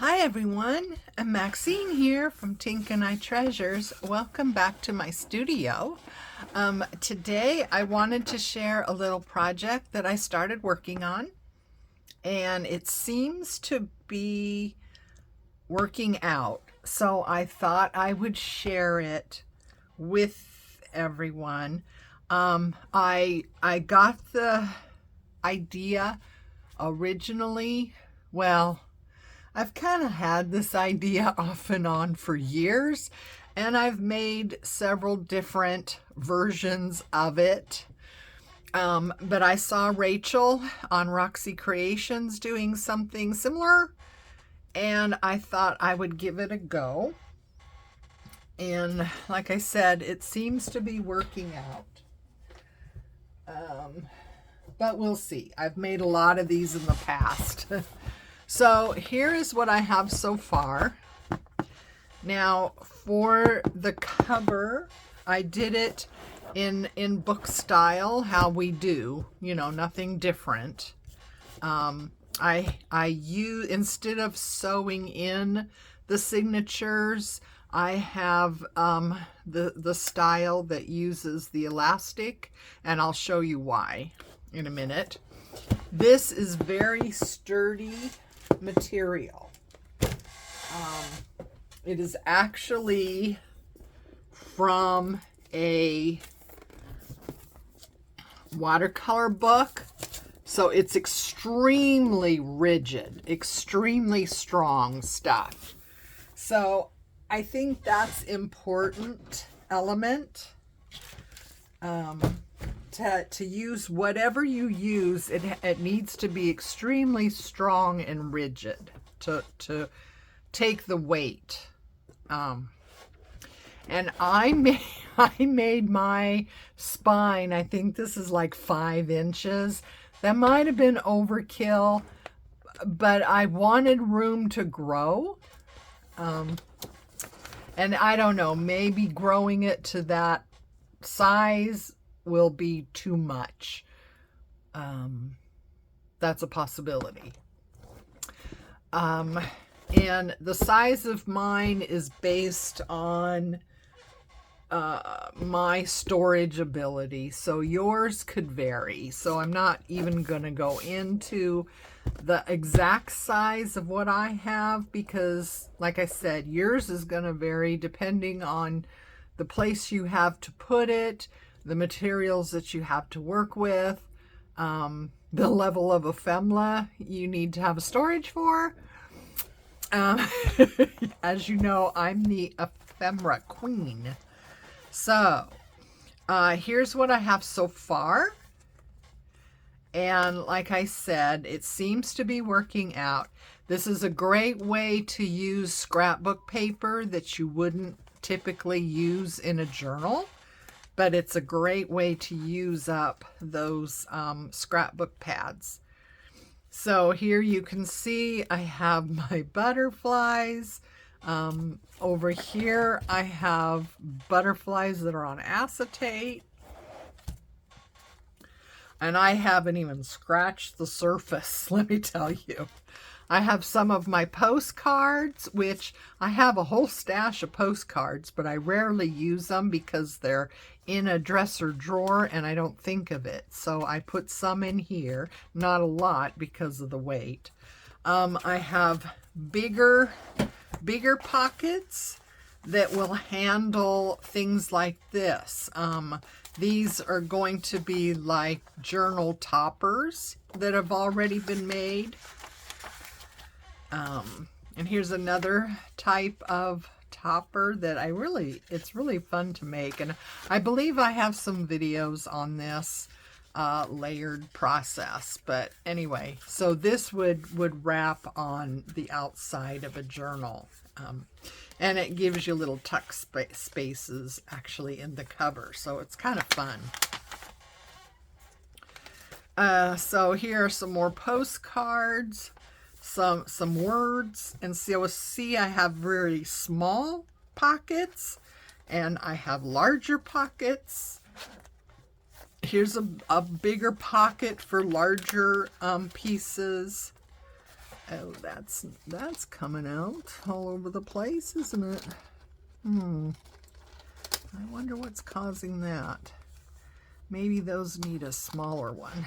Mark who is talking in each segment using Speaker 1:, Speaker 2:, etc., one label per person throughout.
Speaker 1: Hi everyone, Maxine here from Tink and I Treasures. Welcome back to my studio. Today I wanted to share a little project that I started working on, and it seems to be working out. So I thought I would share it with everyone. I got the idea originally, well, I've kind of had this idea off and on for years, and I've made several different versions of it. But I saw Rachel on Roxy Creations doing something similar, and I thought I would give it a go. And like I said, it seems to be working out. But we'll see. I've made a lot of these in the past. So here is what I have so far. Now for the cover, I did it in book style, how we do, you know, nothing different. I use, instead of sewing in the signatures, I have the style that uses the elastic, and I'll show you why in a minute. This is very sturdy material. It is actually from a watercolor book, so it's extremely rigid, extremely strong stuff. So I think that's important element. To use whatever you use, it needs to be extremely strong and rigid to take the weight. And I made my spine, I think this is like 5 inches. That might have been overkill, but I wanted room to grow. And I don't know, maybe growing it to that size will be too much. That's a possibility. And the size of mine is based on my storage ability, so yours could vary. So I'm not even going to go into the exact size of what I have, because like I said, yours is going to vary depending on the place you have to put it, the materials that you have to work with, the level of ephemera you need to have a storage for. As you know, I'm the ephemera queen. So here's what I have so far. And like I said, it seems to be working out. This is a great way to use scrapbook paper that you wouldn't typically use in a journal, but it's a great way to use up those scrapbook pads. So here you can see I have my butterflies. Over here I have butterflies that are on acetate. And I haven't even scratched the surface, let me tell you. I have some of my postcards, which I have a whole stash of postcards, but I rarely use them because they're in a dresser drawer and I don't think of it. So I put some in here, not a lot because of the weight. I have bigger pockets that will handle things like this. These are going to be like journal toppers that have already been made. And here's another type of topper that it's really fun to make. And I believe I have some videos on this layered process. But anyway, so this would wrap on the outside of a journal. And it gives you little tuck spaces actually in the cover. So it's kind of fun. So here are some more postcards. Some words, and see I have very small pockets and I have larger pockets. Here's a bigger pocket for larger pieces. Oh, that's coming out all over the place, isn't it? I wonder what's causing that. Maybe those need a smaller one.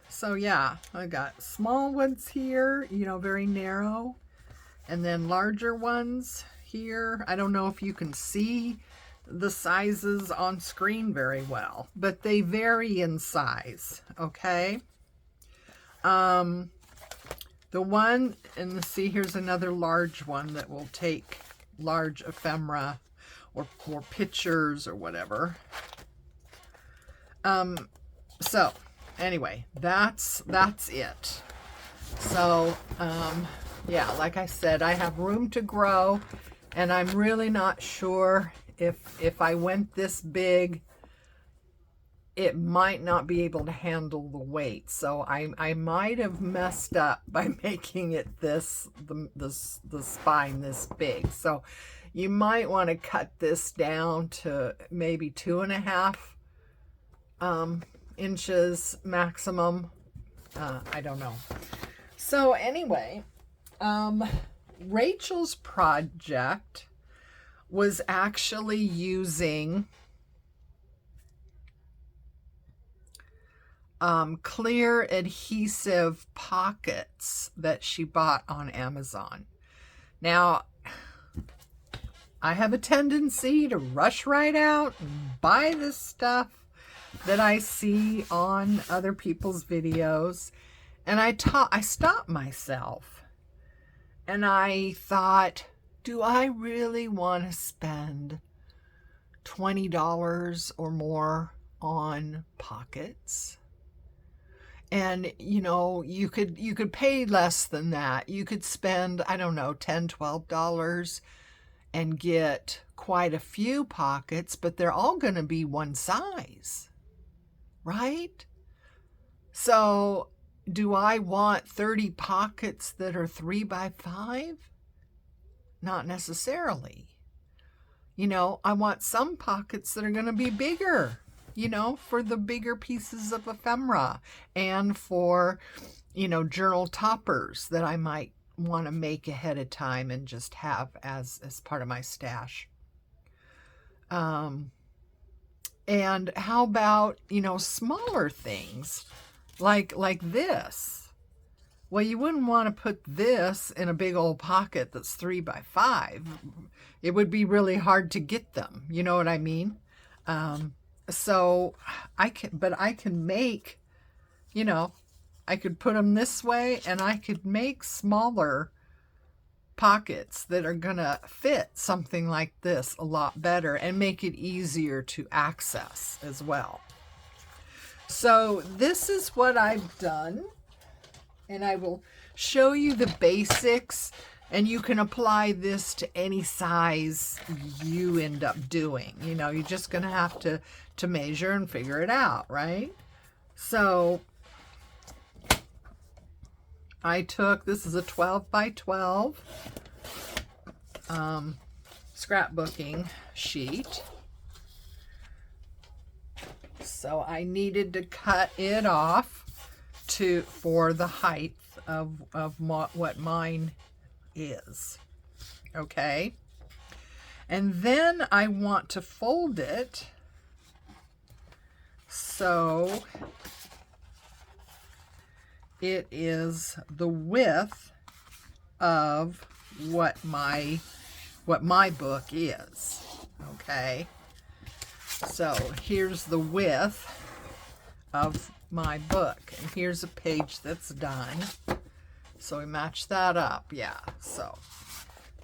Speaker 1: So yeah, I got small ones here, you know, very narrow, and then larger ones here. I don't know if you can see the sizes on screen very well, but they vary in size, okay? The one, and see, here's another large one that will take large ephemera or pictures or whatever. So anyway, that's it. So yeah, like I said, I have room to grow, and I'm really not sure if I went this big, it might not be able to handle the weight. So I might have messed up by making it the spine this big. So you might want to cut this down to maybe 2.5 inches maximum. I don't know. So anyway, Rachel's project was actually using clear adhesive pockets that she bought on Amazon. Now, I have a tendency to rush right out and buy this stuff that I see on other people's videos, and I stopped myself and I thought, do I really want to spend $20 or more on pockets? And you know, you could pay less than that. You could spend, I don't know, $10, $12 and get quite a few pockets, but they're all going to be one size, right? So do I want 30 pockets that are 3 by 5? Not necessarily. You know, I want some pockets that are going to be bigger, you know, for the bigger pieces of ephemera, and for, you know, journal toppers that I might want to make ahead of time and just have as part of my stash. And how about, you know, smaller things like this? Well, you wouldn't want to put this in a big old pocket that's 3 by 5. It would be really hard to get them. You know what I mean? So I can make, you know, I could put them this way, and I could make smaller pockets that are gonna fit something like this a lot better and make it easier to access as well. So this is what I've done, and I will show you the basics, and you can apply this to any size you end up doing. You know, you're just gonna have to measure and figure it out, right? So I took, this is a 12 by 12 scrapbooking sheet. So I needed to cut it off for the height of what mine is. Okay. And then I want to fold it so it is the width of what my book is. Okay. So here's the width of my book, and here's a page that's done. So we match that up. Yeah. So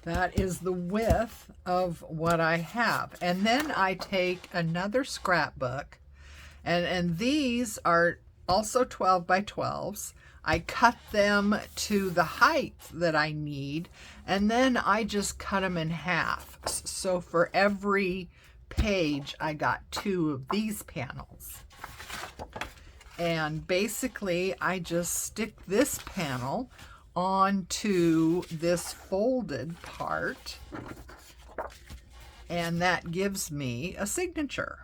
Speaker 1: that is the width of what I have. And then I take another scrapbook, and these are also 12 by 12s. I cut them to the height that I need, and then I just cut them in half. So for every page, I got 2 of these panels. And basically, I just stick this panel onto this folded part, and that gives me a signature.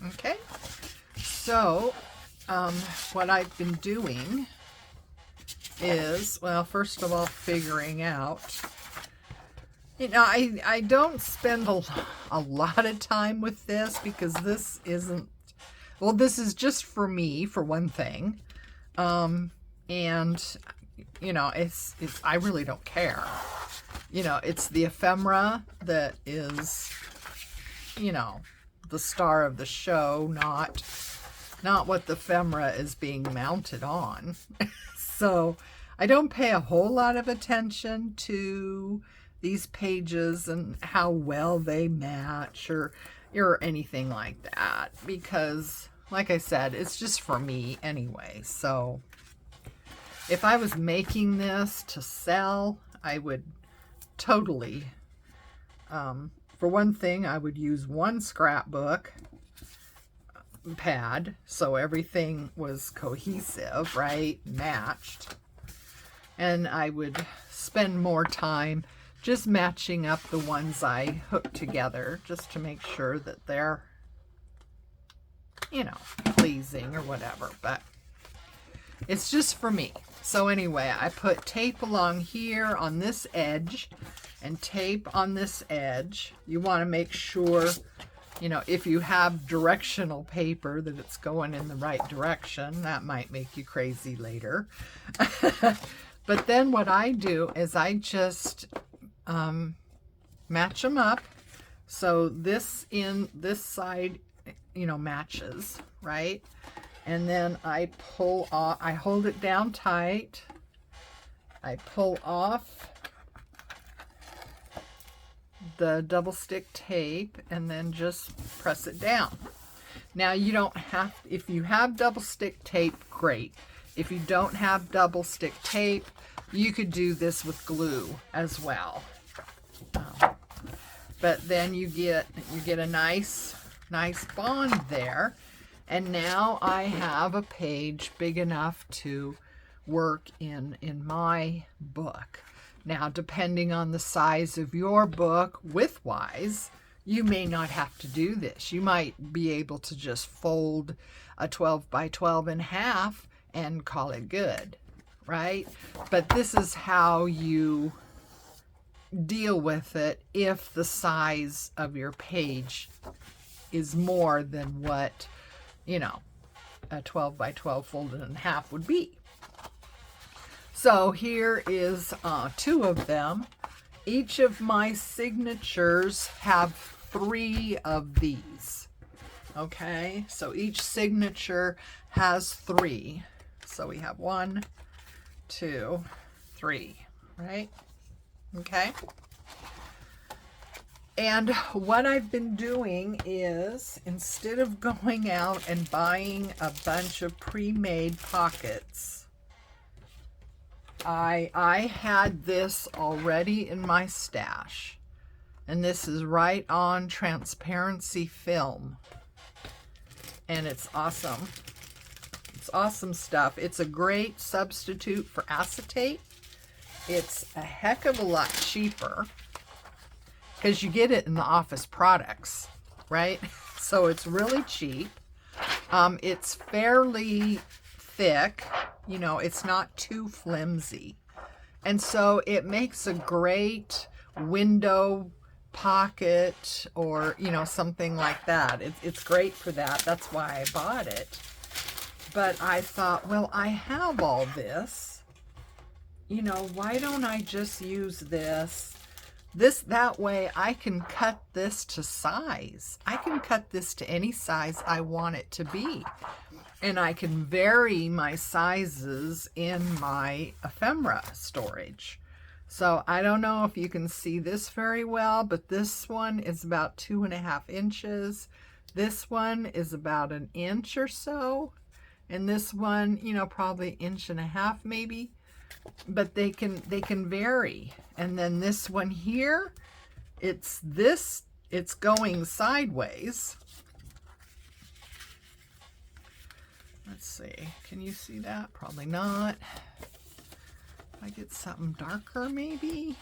Speaker 1: Okay, so what I've been doing is, well, first of all, figuring out, you know, I don't spend a lot of time with this because this isn't, well, this is just for me, for one thing. And, you know, it's I really don't care. You know, it's the ephemera that is, you know, the star of the show, not what the ephemera is being mounted on. So I don't pay a whole lot of attention to these pages and how well they match or anything like that, because like I said, it's just for me anyway. So if I was making this to sell, I would totally, for one thing, I would use one scrapbook pad so everything was cohesive, right, matched, and I would spend more time just matching up the ones I hooked together just to make sure that they're, you know, pleasing or whatever. But it's just for me. So anyway, I put tape along here on this edge and tape on this edge. You want to make sure, you know, if you have directional paper, that it's going in the right direction. That might make you crazy later. But then what I do is I just match them up. So this side, you know, matches, right? And then I pull off, I hold it down tight. I pull off the double stick tape and then just press it down. Now you don't have, if you have double stick tape, great. If you don't have double stick tape, you could do this with glue as well. But then you get a nice bond there. And now I have a page big enough to work in my book. Now, depending on the size of your book, width-wise, you may not have to do this. You might be able to just fold a 12 by 12 in half and call it good, right? But this is how you deal with it if the size of your page is more than what, you know, a 12 by 12 folded in half would be. So here is 2 of them. Each of my signatures have 3 of these. Okay, so each signature has 3. So we have 1, 2, 3, right? Okay. And what I've been doing is, instead of going out and buying a bunch of pre-made pockets, I had this already in my stash. And this is right on transparency film. And it's awesome. It's awesome stuff. It's a great substitute for acetate. It's a heck of a lot cheaper, because you get it in the office products, right? So it's really cheap. It's fairly thick, you know, it's not too flimsy. And so it makes a great window pocket, or, you know, something like that. It's great for that. That's why I bought it. But I thought, well, I have all this, you know, why don't I just use this? That way I can cut this to size. I can cut this to any size I want it to be. And I can vary my sizes in my ephemera storage. So I don't know if you can see this very well, but this one is about 2.5 inches. This one is about 1 inch or so. And this one, you know, probably 1.5 inches maybe. But they can vary. And then this one here, it's going sideways. Let's see, can you see that? Probably not. If I get something darker, maybe.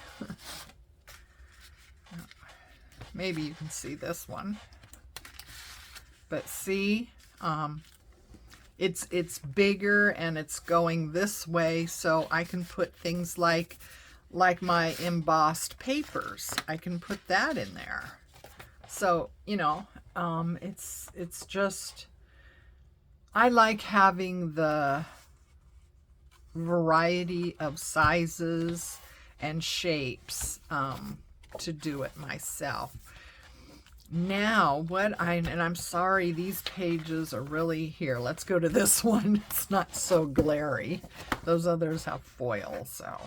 Speaker 1: Maybe you can see this one. But see, it's bigger and it's going this way, so I can put things like my embossed papers. I can put that in there. So, you know, it's just, I like having the variety of sizes and shapes to do it myself. Now, and I'm sorry, these pages are really, here, let's go to this one. It's not so glary. Those others have foil, so.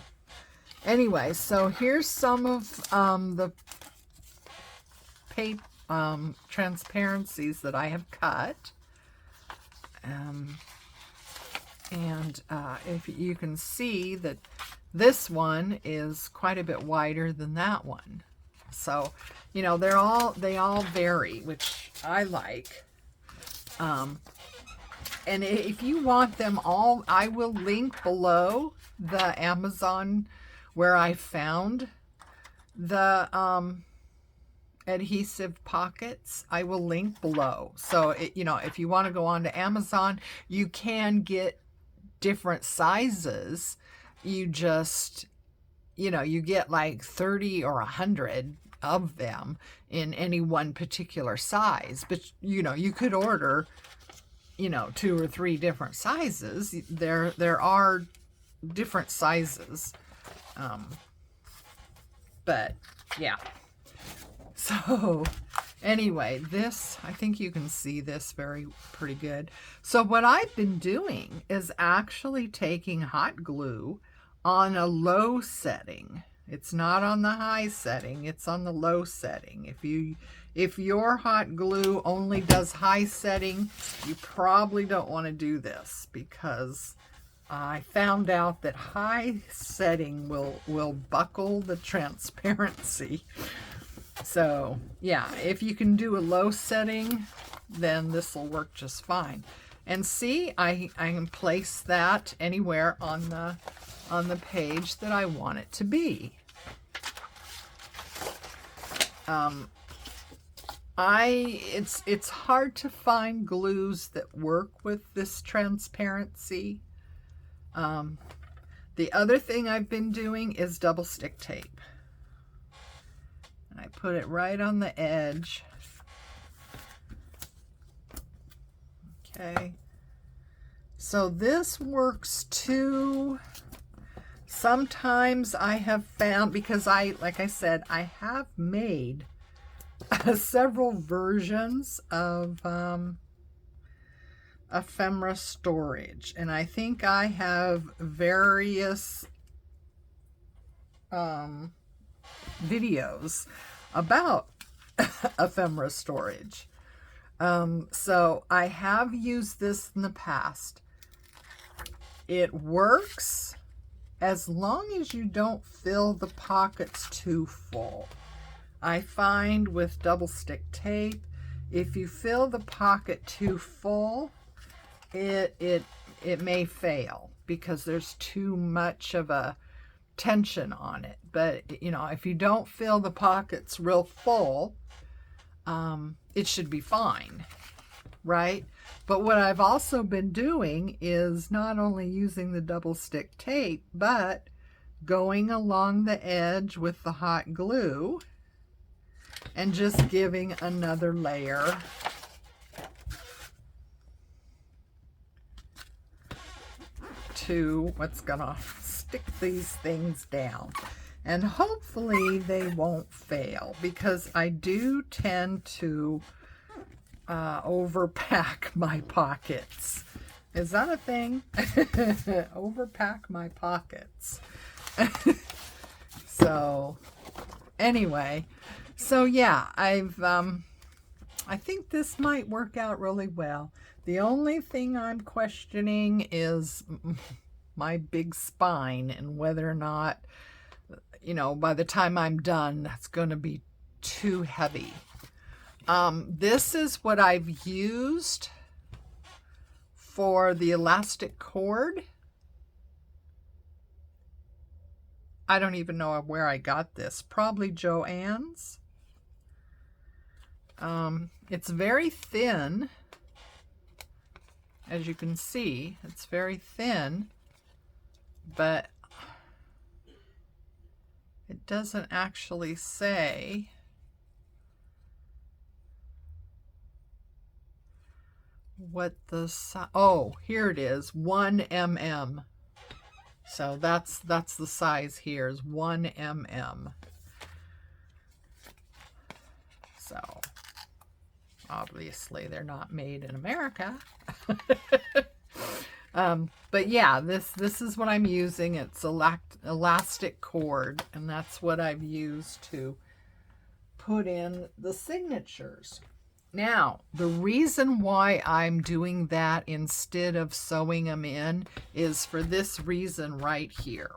Speaker 1: Anyway, so here's some of the paper transparencies that I have cut. If you can see that this one is quite a bit wider than that one. So, you know, they all vary, which I like. And if you want them all, I will link below the Amazon where I found the Adhesive Pockets. I will link below. So, you know, if you want to go on to Amazon, you can get different sizes. You just, you know, you get like 30 or 100 of them in any one particular size. But, you know, you could order, you know, 2 or 3 different sizes. There are different sizes. But, yeah. So, anyway, this, I think you can see this pretty good. So what I've been doing is actually taking hot glue on a low setting. It's not on the high setting, it's on the low setting. If your hot glue only does high setting, you probably don't want to do this, because I found out that high setting will buckle the transparency. So yeah, if you can do a low setting, then this will work just fine. And see, I can place that anywhere on the page that I want it to be. It's hard to find glues that work with this transparency. The other thing I've been doing is double stick tape. And I put it right on the edge. Okay. So this works too. Sometimes I have found, because like I said, I have made several versions of Ephemera Storage, and I think I have various videos about Ephemera Storage. So I have used this in the past. It works as long as you don't fill the pockets too full. I find with double stick tape, if you fill the pocket too full, it may fail because there's too much of a tension on it. But you know, if you don't fill the pockets real full, it should be fine, right? But what I've also been doing is not only using the double stick tape, but going along the edge with the hot glue and just giving another layer to what's gonna stick these things down. And hopefully they won't fail, because I do tend to overpack my pockets. Is that a thing? Overpack my pockets. So anyway, so yeah, I think this might work out really well. The only thing I'm questioning is my big spine and whether or not, you know, by the time I'm done, that's going to be too heavy. This is what I've used for the elastic cord. I don't even know where I got this. Probably Joann's. It's very thin. As you can see, it's very thin, but it doesn't actually say what the size. Oh, here it is, 1 mm. So that's the size here, is 1 mm. So obviously they're not made in America. But yeah, this is what I'm using. It's elastic cord, and that's what I've used to put in the signatures. Now, the reason why I'm doing that instead of sewing them in is for this reason right here.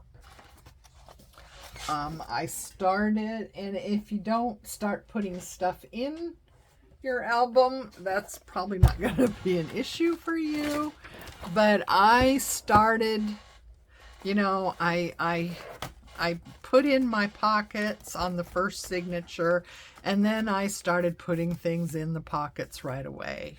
Speaker 1: I started, and if you don't start putting stuff in your album, that's probably not going to be an issue for you. But I started, you know, I put in my pockets on the first signature, and then I started putting things in the pockets right away.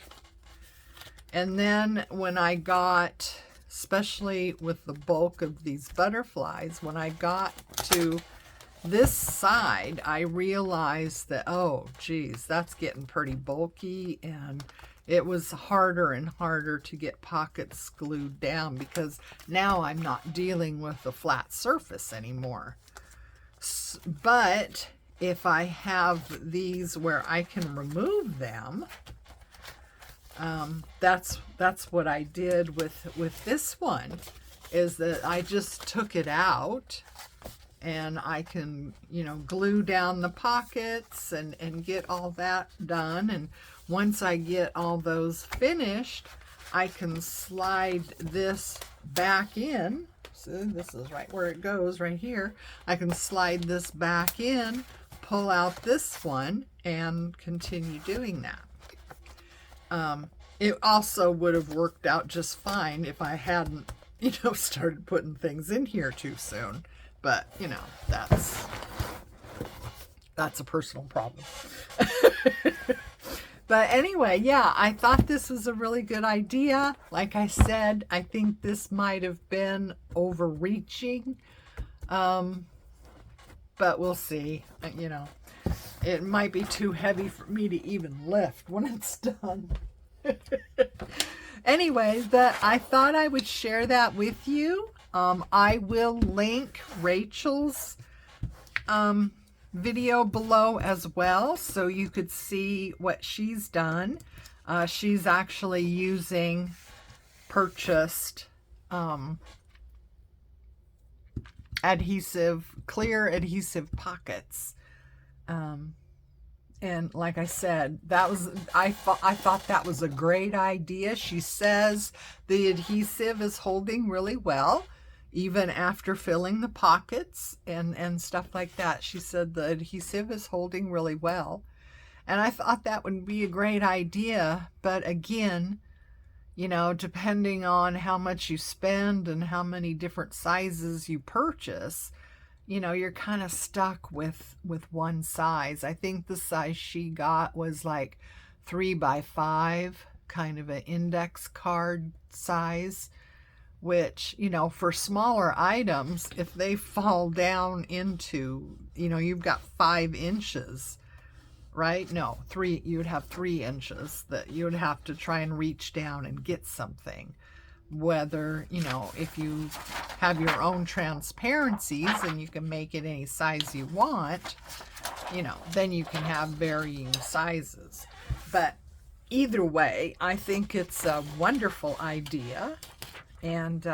Speaker 1: And then when I got, especially with the bulk of these butterflies, when I got to this side, I realized that, oh geez, that's getting pretty bulky, and it was harder and harder to get pockets glued down because now I'm not dealing with a flat surface anymore. But if I have these where I can remove them, that's what I did with this one, is that I just took it out, and I can, you know, glue down the pockets and get all that done. And once I get all those finished, I can slide this back in. So this is right where it goes, right here. I can slide this back in, pull out this one, and continue doing that. It also would have worked out just fine if I hadn't, you know, started putting things in here too soon. But, you know, that's a personal problem. But anyway, yeah, I thought this was a really good idea. Like I said, I think this might have been overreaching. But we'll see. You know, it might be too heavy for me to even lift when it's done. Anyway, I thought I would share that with you. I will link Rachel's video below as well, so you could see what she's done. She's actually using purchased clear adhesive pockets. And like I said, I thought that was a great idea. She says the adhesive is holding really well, even after filling the pockets and stuff like that. She said the adhesive is holding really well. And I thought that would be a great idea. But again, you know, depending on how much you spend and how many different sizes you purchase, you know, you're kind of stuck with one size. I think the size she got was like 3x5, kind of an index card size, which, you know, for smaller items, if they fall down into, you know, you've got 5 inches, right? No, 3, you would have 3 inches that you would have to try and reach down and get something. Whether, you know, if you have your own transparencies and you can make it any size you want, you know, then you can have varying sizes. But either way, I think it's a wonderful idea. And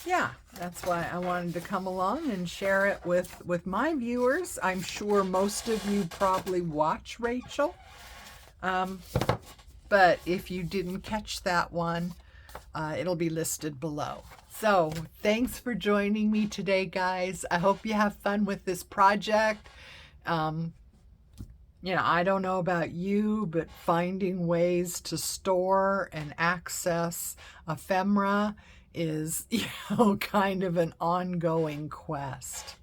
Speaker 1: yeah, that's why I wanted to come along and share it with my viewers. I'm sure most of you probably watch Rachel. But if you didn't catch that one, it'll be listed below. So thanks for joining me today, guys. I hope you have fun with this project. You know, I don't know about you, but finding ways to store and access ephemera is, you know, kind of an ongoing quest.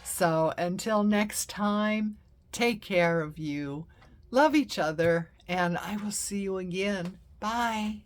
Speaker 1: So until next time, take care of you. love each other, and I will see you again. Bye.